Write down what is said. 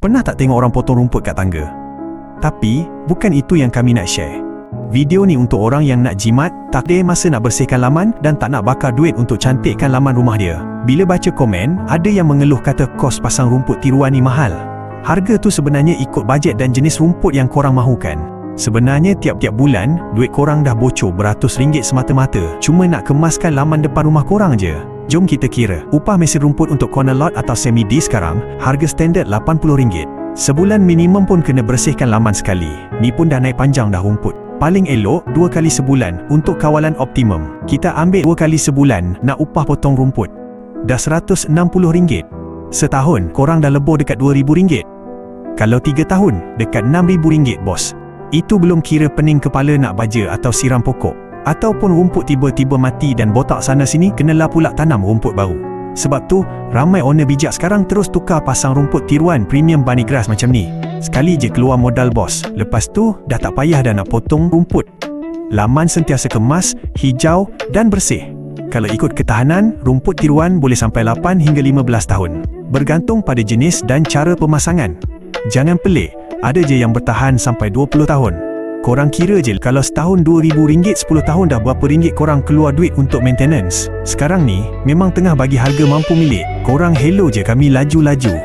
Pernah tak tengok orang potong rumput kat tangga? Tapi, bukan itu yang kami nak share. Video ni untuk orang yang nak jimat, tak ada masa nak bersihkan laman dan tak nak bakar duit untuk cantikkan laman rumah dia. Bila baca komen, ada yang mengeluh kata kos pasang rumput tiruan ni mahal. Harga tu sebenarnya ikut bajet dan jenis rumput yang korang mahukan. Sebenarnya tiap-tiap bulan, duit korang dah bocor beratus ringgit semata-mata cuma nak kemaskan laman depan rumah korang je. Jom kita kira, upah mesin rumput untuk corner lot atau semi-D sekarang, harga standard RM80. Sebulan minimum pun kena bersihkan laman sekali. Ni pun dah naik panjang dah rumput. Paling elok 2 kali sebulan untuk kawalan optimum. Kita ambil 2 kali sebulan nak upah potong rumput. Dah RM160. Setahun, korang dah lebur dekat RM2,000. Kalau 3 tahun, dekat RM6,000 bos. Itu belum kira pening kepala nak baja atau siram pokok. Ataupun rumput tiba-tiba mati dan botak sana sini, kenalah pula tanam rumput baru. Sebab tu, ramai owner bijak sekarang terus tukar pasang rumput tiruan premium bunny grass macam ni. Sekali je keluar modal bos. Lepas tu, dah tak payah dah nak potong rumput. Laman sentiasa kemas, hijau dan bersih. Kalau ikut ketahanan, rumput tiruan boleh sampai 8 hingga 15 tahun. Bergantung pada jenis dan cara pemasangan. Jangan pelik, ada je yang bertahan sampai 20 tahun. Korang kira je, kalau setahun RM2,000, 10 tahun dah berapa ringgit korang keluar duit untuk maintenance. Sekarang ni, memang tengah bagi harga mampu milik. Korang hello je kami laju-laju.